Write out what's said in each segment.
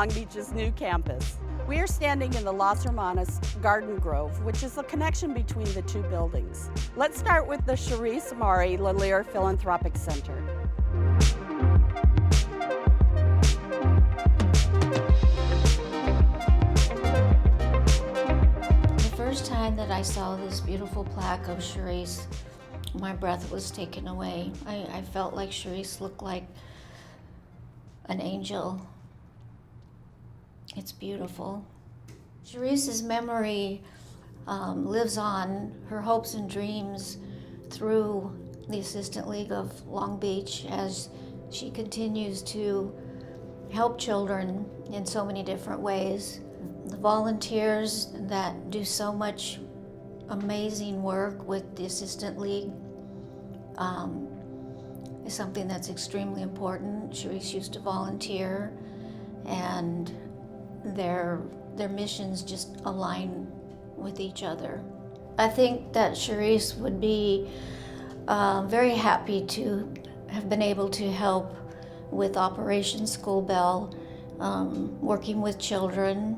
Long Beach's new campus. We are standing in the Las Hermanas Garden Grove, which is the connection between the two buildings. Let's start with the Charisse Mari Lallier Philanthropic Center. The first time that I saw this beautiful plaque of Charisse, my breath was taken away. I felt like Charisse looked like an angel. It's beautiful. Charisse's memory lives on, her hopes and dreams, through the Assistant League of Long Beach as she continues to help children in so many different ways. The volunteers that do so much amazing work with the Assistant League is something that's extremely important. Charisse used to volunteer, and their missions just align with each other. I think that Charisse would be very happy to have been able to help with Operation School Bell, working with children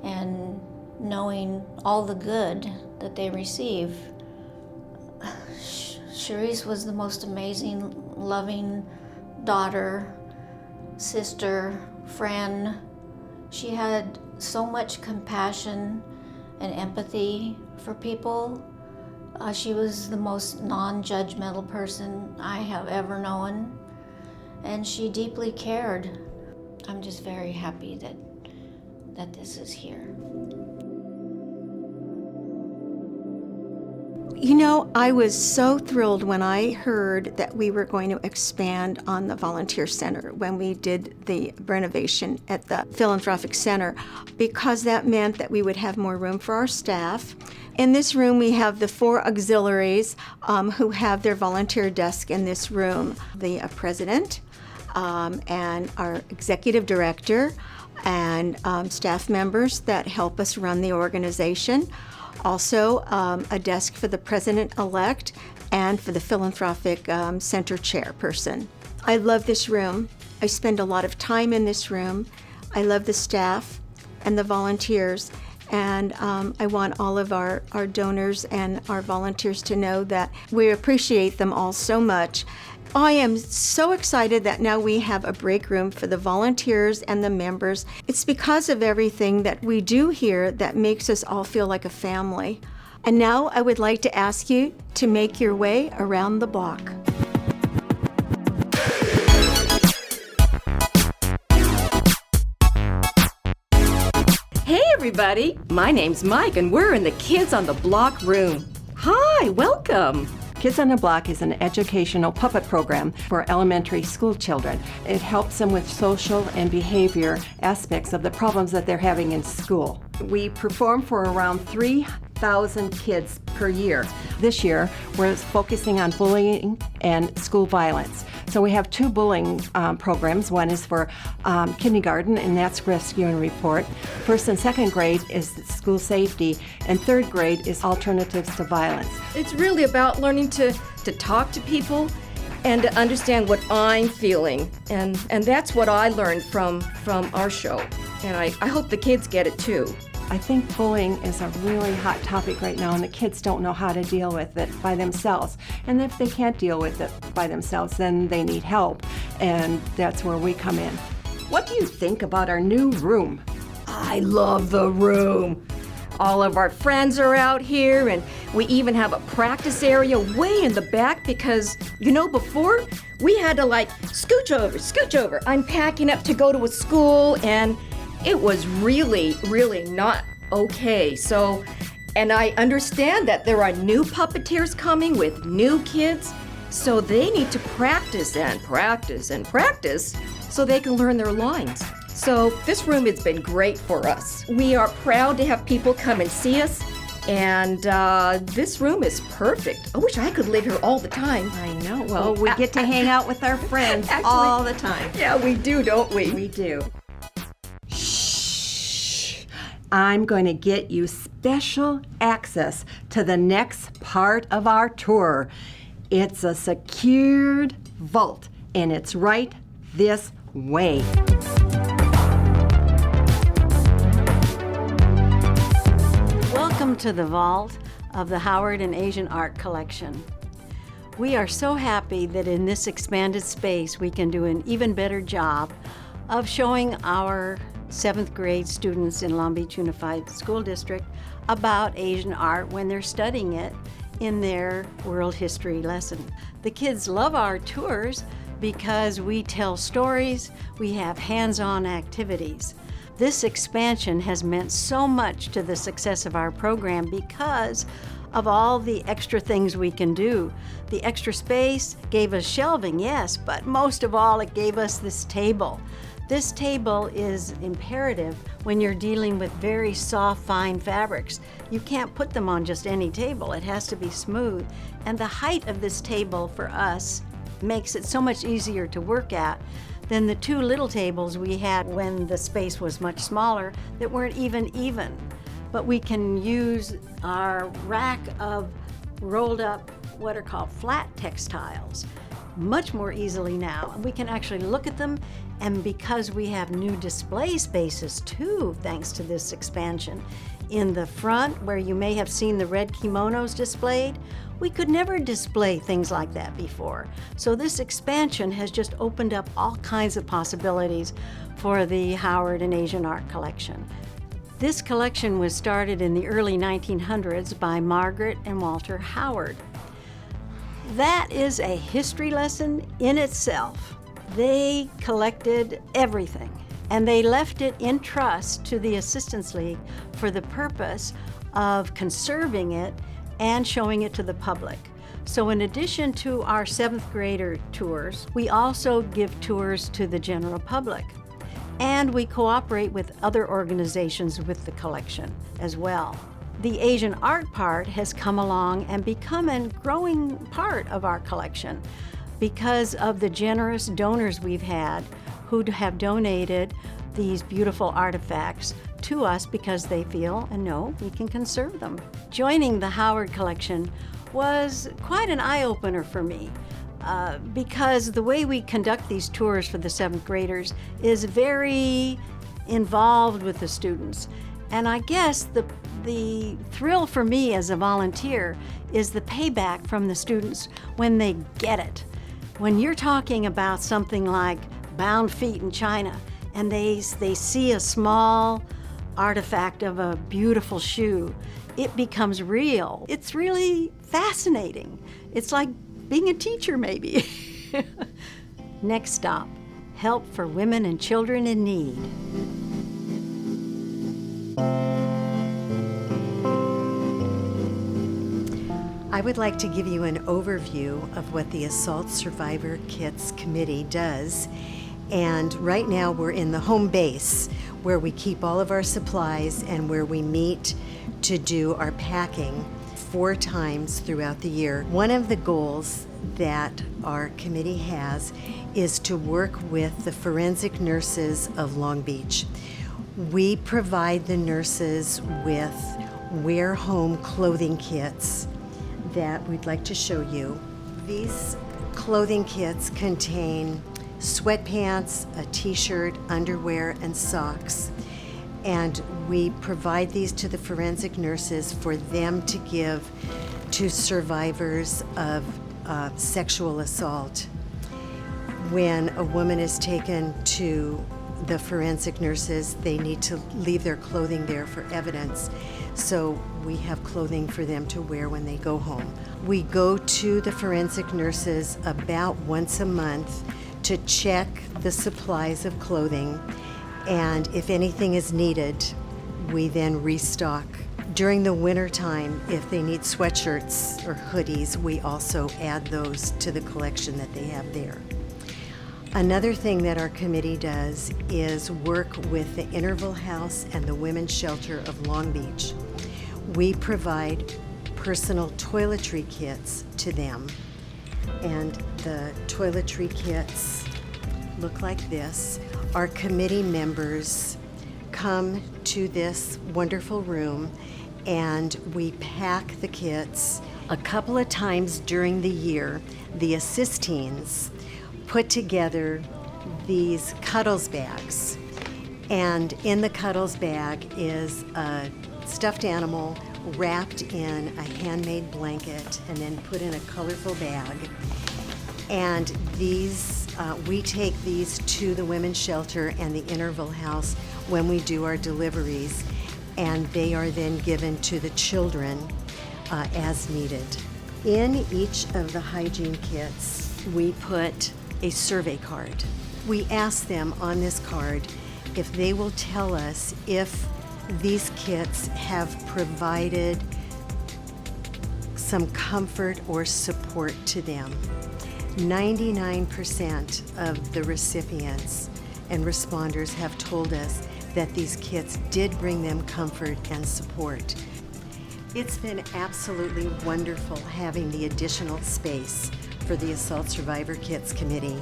and knowing all the good that they receive. Charisse was the most amazing, loving daughter, sister, friend. She had so much compassion and empathy for people. She was the most non-judgmental person I have ever known, and she deeply cared. I'm just very happy that this is here. You know, I was so thrilled when I heard that we were going to expand on the volunteer center when we did the renovation at the Philanthropic Center, because that meant that we would have more room for our staff. In this room, we have the 4 auxiliaries who have their volunteer desk in this room. The president and our executive director and staff members that help us run the organization. Also, a desk for the president-elect and for the Philanthropic Center chairperson. I love this room. I spend a lot of time in this room. I love the staff and the volunteers, and I want all of our donors and our volunteers to know that we appreciate them all so much. I am so excited that now we have a break room for the volunteers and the members. It's because of everything that we do here that makes us all feel like a family. And now I would like to ask you to make your way around the block. Hey everybody, my name's Mike and we're in the Kids on the Block room. Hi, welcome. Kids on the Block is an educational puppet program for elementary school children. It helps them with social and behavior aspects of the problems that they're having in school. We perform for around 3,000 kids per year. This year, we're focusing on bullying and school violence. So we have 2 bullying programs. One is for kindergarten, and that's Rescue and Report. 1st and 2nd grade is school safety, and 3rd grade is Alternatives to Violence. It's really about learning to talk to people and to understand what I'm feeling. And that's what I learned from our show. And I hope the kids get it too. I think bullying is a really hot topic right now, and the kids don't know how to deal with it by themselves. And if they can't deal with it by themselves, then they need help, and that's where we come in. What do you think about our new room? I love the room. All of our friends are out here, and we even have a practice area way in the back because, you know, before we had to scooch over. I'm packing up to go to a school, and it was really, really not okay. So, and I understand that there are new puppeteers coming with new kids, so they need to practice and practice and practice so they can learn their lines. So this room has been great for us. We are proud to have people come and see us, and this room is perfect. I wish I could live here all the time. I know. Well, we get to hang out with our friends actually, all the time. Yeah, we do, don't we? We do. I'm going to get you special access to the next part of our tour. It's a secured vault, and it's right this way. Welcome to the vault of the Howard and Asian Art Collection. We are so happy that in this expanded space we can do an even better job of showing our 7th grade students in Long Beach Unified School District about Asian art when they're studying it in their world history lesson. The kids love our tours because we tell stories, we have hands-on activities. This expansion has meant so much to the success of our program because of all the extra things we can do. The extra space gave us shelving, yes, but most of all, it gave us this table. This table is imperative when you're dealing with very soft, fine fabrics. You can't put them on just any table. It has to be smooth. And the height of this table for us makes it so much easier to work at than the 2 little tables we had when the space was much smaller that weren't even. But we can use our rack of rolled up, what are called flat textiles, much more easily now. We can actually look at them, and because we have new display spaces too, thanks to this expansion, in the front where you may have seen the red kimonos displayed, we could never display things like that before. So this expansion has just opened up all kinds of possibilities for the Howard and Asian Art Collection. This collection was started in the early 1900s by Margaret and Walter Howard. That is a history lesson in itself. They collected everything, and they left it in trust to the Assistance League for the purpose of conserving it and showing it to the public. So in addition to our 7th grader tours, we also give tours to the general public. And we cooperate with other organizations with the collection as well. The Asian art part has come along and become a growing part of our collection because of the generous donors we've had who have donated these beautiful artifacts to us because they feel and know we can conserve them. Joining the Howard collection was quite an eye-opener for me. Because the way we conduct these tours for the 7th graders is very involved with the students. And I guess the thrill for me as a volunteer is the payback from the students when they get it. When you're talking about something like bound feet in China and they see a small artifact of a beautiful shoe, it becomes real. It's really fascinating. It's like being a teacher, maybe. Next stop, help for women and children in need. I would like to give you an overview of what the Assault Survivor Kits Committee does. And right now we're in the home base where we keep all of our supplies and where we meet to do our packing 4 times throughout the year. One of the goals that our committee has is to work with the forensic nurses of Long Beach. We provide the nurses with wear home clothing kits that we'd like to show you. These clothing kits contain sweatpants, a t-shirt, underwear, and socks. And we provide these to the forensic nurses for them to give to survivors of sexual assault. When a woman is taken to the forensic nurses, they need to leave their clothing there for evidence. So we have clothing for them to wear when they go home. We go to the forensic nurses about once a month to check the supplies of clothing, and if anything is needed, we then restock. During the winter time, if they need sweatshirts or hoodies, we also add those to the collection that they have there. Another thing that our committee does is work with the Interval House and the Women's Shelter of Long Beach. We provide personal toiletry kits to them, and the toiletry kits look like this. Our committee members come to this wonderful room and we pack the kits. A couple of times during the year, the assistines put together these cuddles bags, And in the Cuddles bag is a stuffed animal wrapped in a handmade blanket and then put in a colorful bag. And these, we take these to the women's shelter and the interval house when we do our deliveries, and they are then given to the children as needed. In each of the hygiene kits, we put a survey card. We ask them on this card if they will tell us if these kits have provided some comfort or support to them. 99% of the recipients and responders have told us that these kits did bring them comfort and support. It's been absolutely wonderful having the additional space for the Assault Survivor Kits Committee.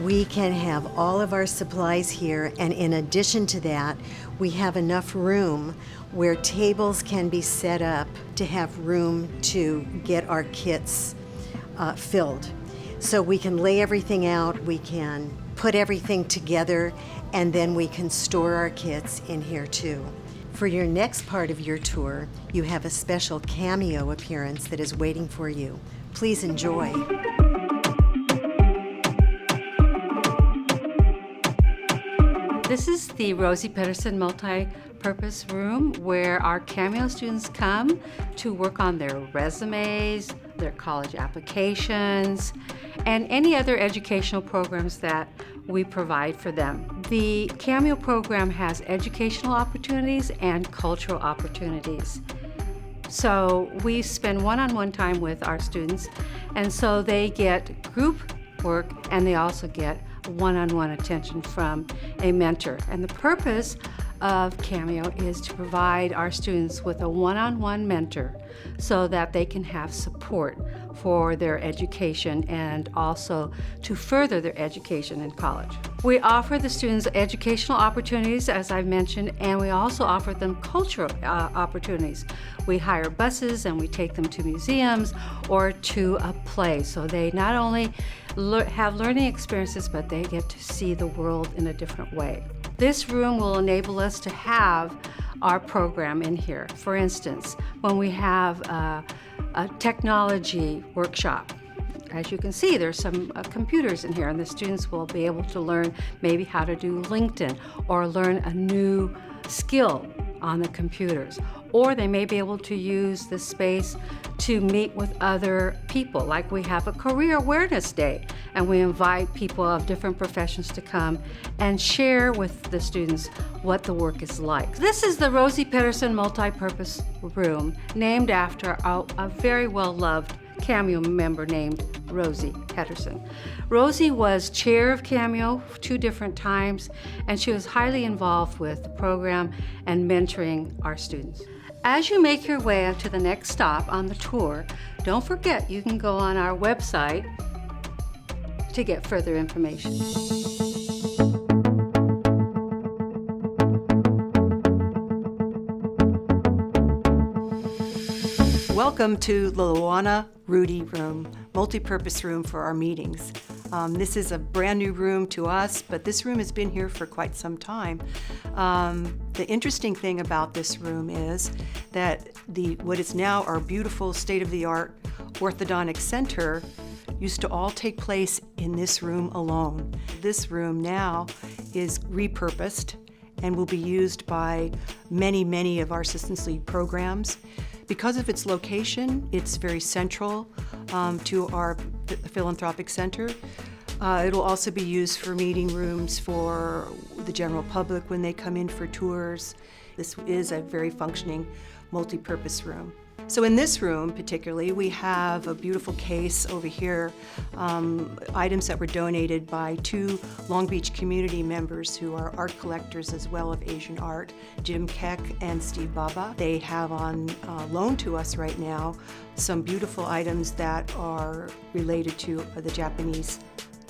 We can have all of our supplies here, and in addition to that, we have enough room where tables can be set up to have room to get our kits filled. So we can lay everything out, we can put everything together, and then we can store our kits in here too. For your next part of your tour, you have a special cameo appearance that is waiting for you. Please enjoy. This is the Rosie Pedersen multi-purpose room where our CAMEO students come to work on their resumes, their college applications, and any other educational programs that we provide for them. The CAMEO program has educational opportunities and cultural opportunities. So we spend one-on-one time with our students, and so they get group work and they also get one-on-one attention from a mentor. And the purpose of CAMEO is to provide our students with a one-on-one mentor so that they can have support for their education and also to further their education in college. We offer the students educational opportunities, as I've mentioned, and we also offer them cultural opportunities. We hire buses and we take them to museums or to a play, so they not only have learning experiences, but they get to see the world in a different way. This room will enable us to have our program in here. For instance, when we have a technology workshop, as you can see, there's some computers in here, and the students will be able to learn maybe how to do LinkedIn or learn a new skill on the computers. Or they may be able to use the space to meet with other people, like we have a Career Awareness Day, and we invite people of different professions to come and share with the students what the work is like. This is the Rosie Pedersen multi-purpose room, named after a very well-loved CAMEO member named Rosie Pedersen. Rosie was chair of CAMEO 2 different times, and she was highly involved with the program and mentoring our students. As you make your way up to the next stop on the tour, don't forget you can go on our website to get further information. Welcome to the Luana Rudy room, multi-purpose room for our meetings. This is a brand new room to us, but this room has been here for quite some time. The interesting thing about this room is that what is now our beautiful state-of-the-art orthodontic center used to all take place in this room alone. This room now is repurposed and will be used by many, many of our Assistance Lead programs. Because of its location, it's very central to our philanthropic center. It will also be used for meeting rooms for the general public when they come in for tours. This is a very functioning multi-purpose room. So in this room particularly, we have a beautiful case over here, items that were donated by 2 Long Beach community members who are art collectors as well of Asian art, Jim Keck and Steve Baba. They have on loan to us right now some beautiful items that are related to the Japanese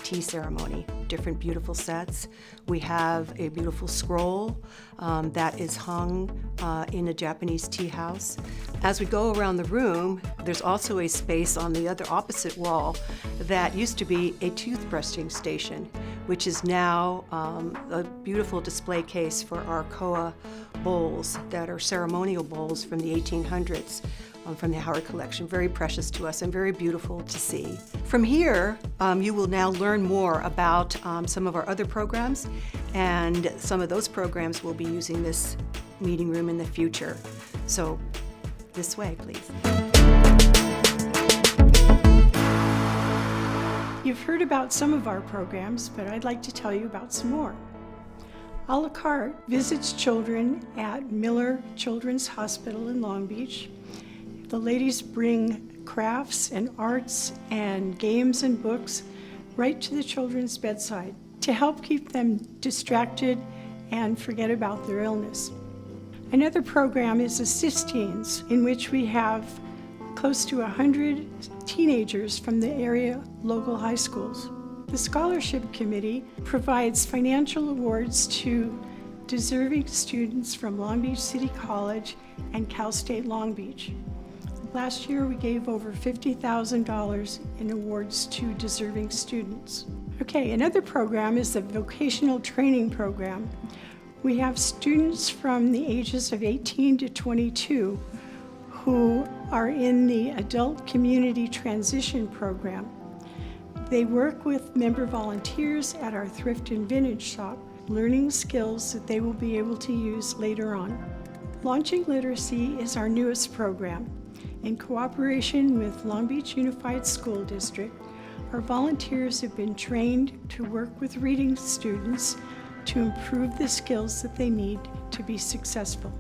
tea ceremony, different beautiful sets. We have a beautiful scroll that is hung in a Japanese tea house. As we go around the room, there's also a space on the other opposite wall that used to be a toothbrushing station. which is now a beautiful display case for our Koa bowls that are ceremonial bowls from the 1800s. From the Howard collection, very precious to us and very beautiful to see. From here, you will now learn more about some of our other programs, and some of those programs will be using this meeting room in the future. So this way, please. You've heard about some of our programs, but I'd like to tell you about some more. A la carte visits children at Miller Children's Hospital in Long Beach. The ladies bring crafts and arts and games and books right to the children's bedside to help keep them distracted and forget about their illness. Another program is Assist Teens, in which we have close to 100 teenagers from the area local high schools. The Scholarship Committee provides financial awards to deserving students from Long Beach City College and Cal State Long Beach. Last year, we gave over $50,000 in awards to deserving students. Okay, another program is the Vocational Training Program. We have students from the ages of 18 to 22 who are in the Adult Community Transition Program. They work with member volunteers at our thrift and vintage shop, learning skills that they will be able to use later on. Launching Literacy is our newest program. In cooperation with Long Beach Unified School District, our volunteers have been trained to work with reading students to improve the skills that they need to be successful.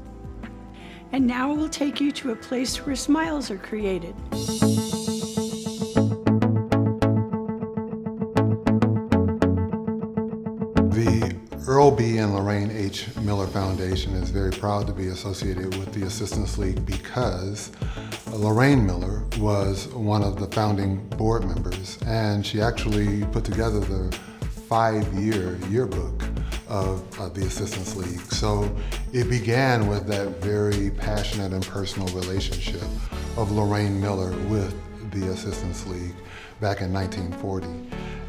And now we'll take you to a place where smiles are created. The Earl B. and Lorraine H. Miller Foundation is very proud to be associated with the Assistance League because Lorraine Miller was one of the founding board members, and she actually put together the 5-year yearbook of the Assistance League. So it began with that very passionate and personal relationship of Lorraine Miller with the Assistance League back in 1940.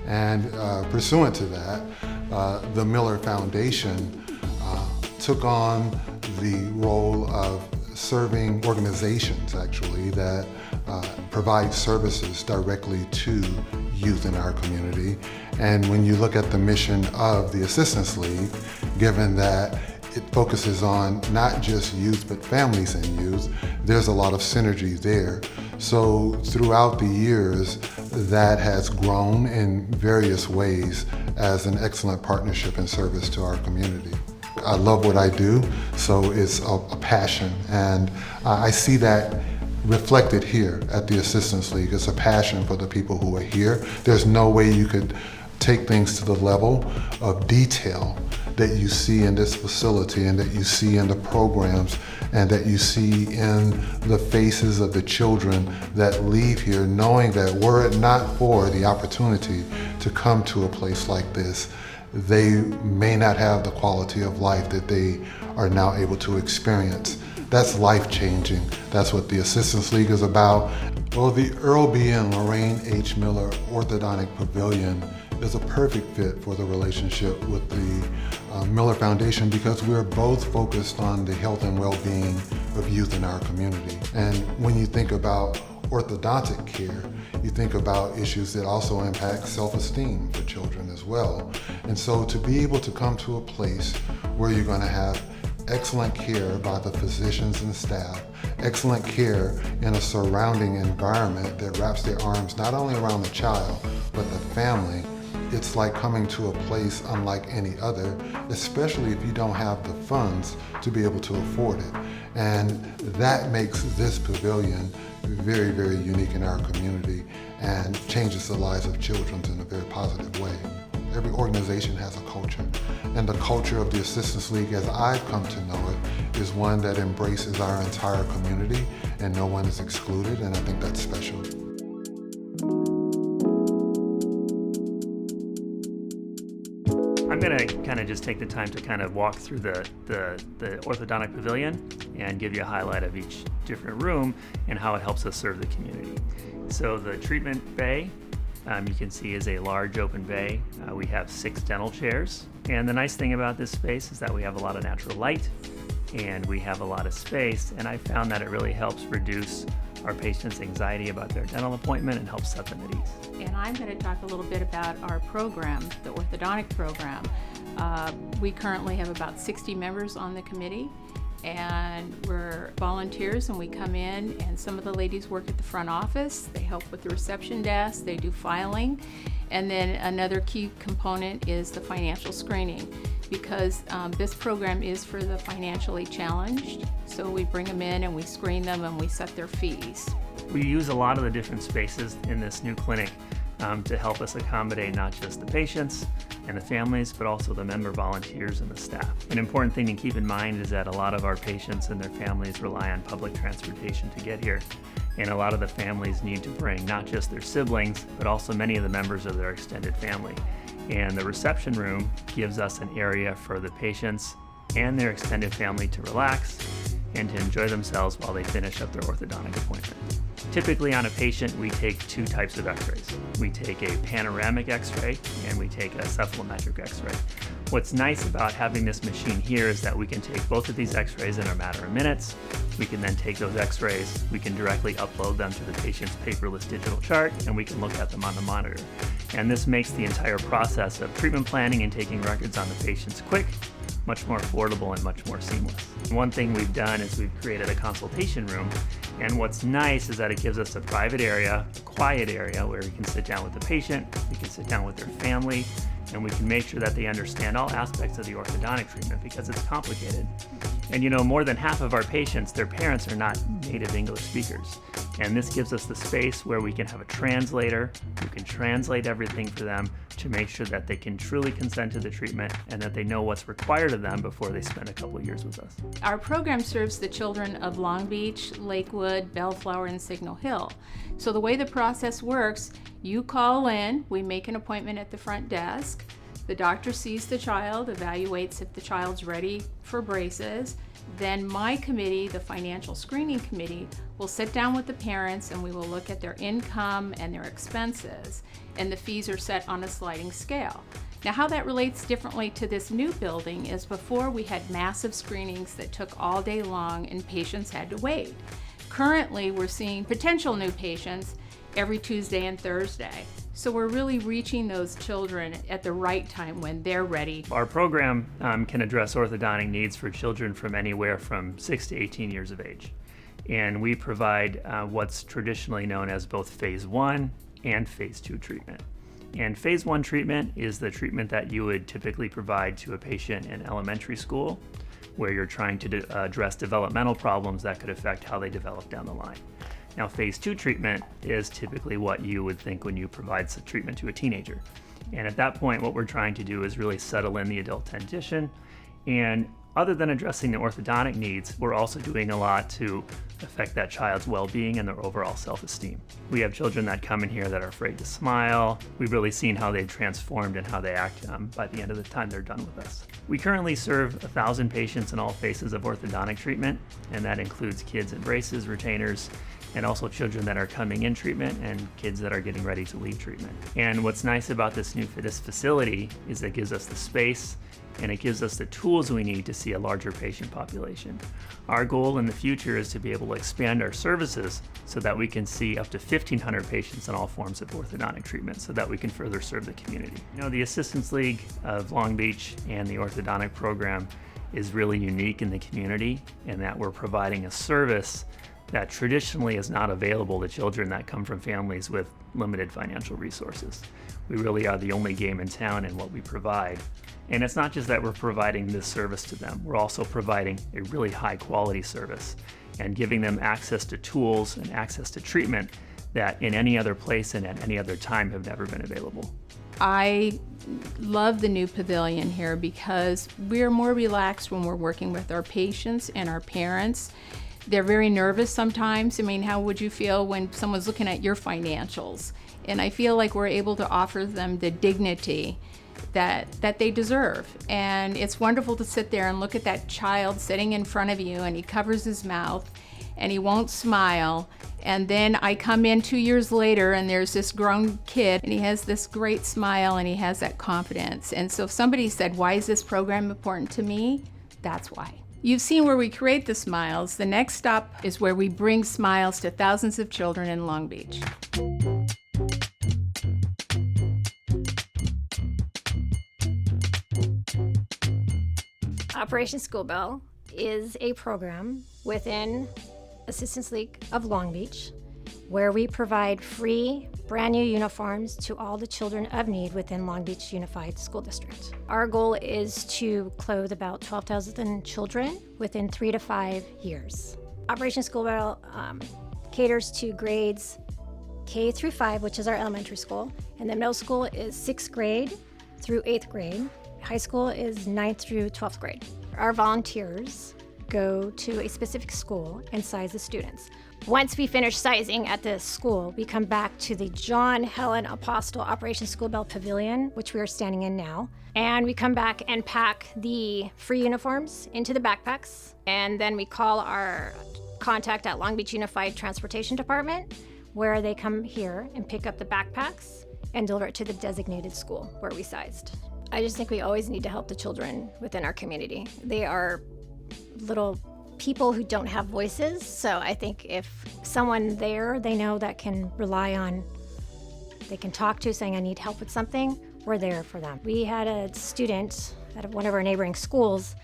And pursuant to that, the Miller Foundation took on the role of serving organizations, actually, that provide services directly to youth in our community. And when you look at the mission of the Assistance League, given that it focuses on not just youth but families and youth, there's a lot of synergy there. So throughout the years, that has grown in various ways as an excellent partnership and service to our community. I love what I do, so it's a passion, and I see that reflected here at the Assistance League. It's a passion for the people who are here. There's no way you could take things to the level of detail that you see in this facility and that you see in the programs and that you see in the faces of the children that leave here, knowing that were it not for the opportunity to come to a place like this, they may not have the quality of life that they are now able to experience. That's life-changing. That's what the Assistance League is about. Well, the Earl B. and Lorraine H. Miller Orthodontic Pavilion is a perfect fit for the relationship with the Miller Foundation because we're both focused on the health and well-being of youth in our community. And when you think about orthodontic care, you think about issues that also impact self-esteem for children as well. And so to be able to come to a place where you're going to have excellent care by the physicians and staff, excellent care in a surrounding environment that wraps their arms not only around the child, but the family, it's like coming to a place unlike any other, especially if you don't have the funds to be able to afford it. And that makes this pavilion very, very unique in our community and changes the lives of children in a very positive way. Every organization has a culture, and the culture of the Assistance League, as I've come to know it, is one that embraces our entire community and no one is excluded, and I think that's special. I'm going to kind of just take the time to kind of walk through the orthodontic pavilion and give you a highlight of each different room and how it helps us serve the community. So the treatment bay you can see is a large open bay. We have 6 dental chairs. And the nice thing about this space is that we have a lot of natural light and we have a lot of space. And I found that it really helps reduce our patients' anxiety about their dental appointment and helps set them at ease. And I'm going to talk a little bit about our program, the orthodontic program. We currently have about 60 members on the committee, and we're volunteers, and we come in, and some of the ladies work at the front office. They help with the reception desk, they do filing, and then another key component is the financial screening, because this program is for the financially challenged. So we bring them in and we screen them and we set their fees. We use a lot of the different spaces in this new clinic to help us accommodate not just the patients and the families, but also the member volunteers and the staff. An important thing to keep in mind is that a lot of our patients and their families rely on public transportation to get here. And a lot of the families need to bring not just their siblings, but also many of the members of their extended family. And the reception room gives us an area for the patients and their extended family to relax and to enjoy themselves while they finish up their orthodontic appointment. Typically on a patient, we take 2 types of x-rays. We take a panoramic x-ray and we take a cephalometric x-ray. What's nice about having this machine here is that we can take both of these x-rays in a matter of minutes. We can then take those x-rays, we can directly upload them to the patient's paperless digital chart, and we can look at them on the monitor. And this makes the entire process of treatment planning and taking records on the patients quick, much more affordable, and much more seamless. One thing we've done is we've created a consultation room, and what's nice is that it gives us a private area, a quiet area where we can sit down with the patient, we can sit down with their family, and we can make sure that they understand all aspects of the orthodontic treatment because it's complicated. And you know, more than half of our patients, their parents are not native English speakers. And this gives us the space where we can have a translator who can translate everything for them to make sure that they can truly consent to the treatment and that they know what's required of them before they spend a couple of years with us. Our program serves the children of Long Beach, Lakewood, Bellflower, and Signal Hill. So the way the process works, you call in, we make an appointment at the front desk, the doctor sees the child, evaluates if the child's ready for braces. Then my committee, the financial screening committee, will sit down with the parents and we will look at their income and their expenses, and the fees are set on a sliding scale. Now, how that relates differently to this new building is before we had massive screenings that took all day long and patients had to wait. Currently, we're seeing potential new patients every Tuesday and Thursday. So we're really reaching those children at the right time when they're ready. Our program can address orthodontic needs for children from anywhere from 6 to 18 years of age. And we provide what's traditionally known as both phase 1 and phase 2 treatment. And phase 1 treatment is the treatment that you would typically provide to a patient in elementary school, where you're trying to address developmental problems that could affect how they develop down the line. Now, phase 2 treatment is typically what you would think when you provide some treatment to a teenager. And at that point, what we're trying to do is really settle in the adult dentition. And other than addressing the orthodontic needs, we're also doing a lot to affect that child's well-being and their overall self-esteem. We have children that come in here that are afraid to smile. We've really seen how they've transformed and how they act by the end of the time they're done with us. We currently serve 1,000 patients in all phases of orthodontic treatment, and that includes kids in braces, retainers, and also children that are coming in treatment and kids that are getting ready to leave treatment. And what's nice about this facility is it gives us the space and it gives us the tools we need to see a larger patient population. Our goal in the future is to be able to expand our services so that we can see up to 1,500 patients in all forms of orthodontic treatment so that we can further serve the community. You know, the Assistance League of Long Beach and the orthodontic program is really unique in the community in that we're providing a service that traditionally is not available to children that come from families with limited financial resources. We really are the only game in town in what we provide. And it's not just that we're providing this service to them, we're also providing a really high quality service and giving them access to tools and access to treatment that in any other place and at any other time have never been available. I love the new pavilion here because we're more relaxed when we're working with our patients and our parents. They're very nervous sometimes. I mean, how would you feel when someone's looking at your financials? And I feel like we're able to offer them the dignity that they deserve. And it's wonderful to sit there and look at that child sitting in front of you and he covers his mouth and he won't smile. And then I come in 2 years later and there's this grown kid and he has this great smile and he has that confidence. And so if somebody said, why is this program important to me? That's why. You've seen where we create the smiles. The next stop is where we bring smiles to thousands of children in Long Beach. Operation School Bell is a program within Assistance League of Long Beach where we provide free brand new uniforms to all the children of need within Long Beach Unified School District. Our goal is to clothe about 12,000 children within 3 to 5 years. Operation School Bell caters to grades K through 5, which is our elementary school, and the middle school is 6th grade through 8th grade. High school is 9th through 12th grade. Our volunteers go to a specific school and size the students. Once we finish sizing at the school, we come back to the John Helen Apostle Operation School Bell Pavilion, which we are standing in now. And we come back and pack the free uniforms into the backpacks. And then we call our contact at Long Beach Unified Transportation Department, where they come here and pick up the backpacks and deliver it to the designated school where we sized. I just think we always need to help the children within our community. They are little people who don't have voices, so I think if someone there they know that can rely on, they can talk to saying I need help with something, we're there for them. We had a student at one of our neighboring schools.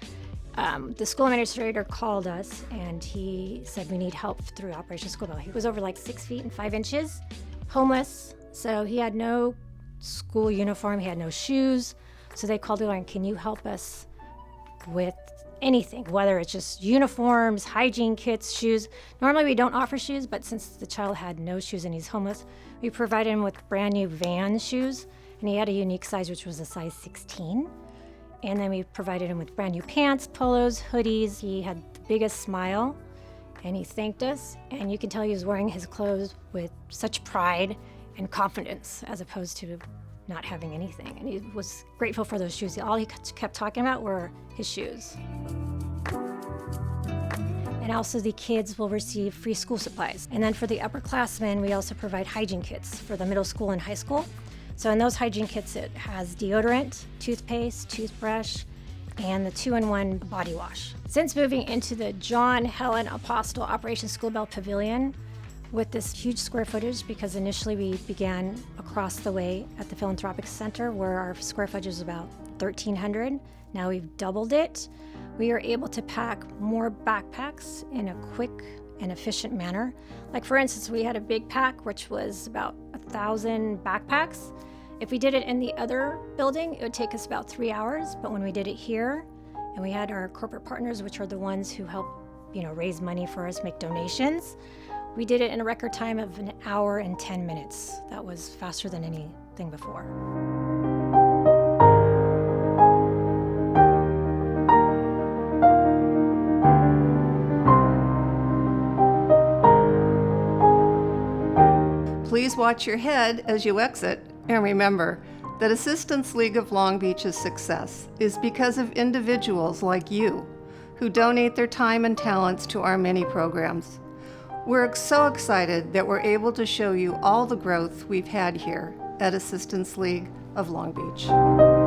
The school administrator called us and he said we need help through Operation School Bell. He was over like 6 feet and 5 inches, homeless, so he had no school uniform, he had no shoes. So they called and can you help us with anything, whether it's just uniforms, hygiene kits, shoes. Normally we don't offer shoes, but since the child had no shoes and he's homeless, we provided him with brand new Van shoes, and he had a unique size, which was a size 16. And then we provided him with brand new pants, polos, hoodies. He had the biggest smile, and he thanked us, and you can tell he was wearing his clothes with such pride and confidence, as opposed to not having anything. And he was grateful for those shoes. All he kept talking about were his shoes. And also the kids will receive free school supplies. And then for the upperclassmen, we also provide hygiene kits for the middle school and high school. So in those hygiene kits, it has deodorant, toothpaste, toothbrush, and the 2-in-1 body wash. Since moving into the John Helen Apostle Operation School Bell Pavilion, with this huge square footage, because initially we began across the way at the Philanthropic Center where our square footage is about 1,300. Now we've doubled it. We are able to pack more backpacks in a quick and efficient manner. Like for instance, we had a big pack which was about 1,000 backpacks. If we did it in the other building, it would take us about 3 hours, but when we did it here, and we had our corporate partners, which are the ones who help, raise money for us, make donations, we did it in a record time of 1 hour and 10 minutes. That was faster than anything before. Please watch your head as you exit, and remember that Assistance League of Long Beach's success is because of individuals like you who donate their time and talents to our many programs. We're so excited that we're able to show you all the growth we've had here at Assistance League of Long Beach.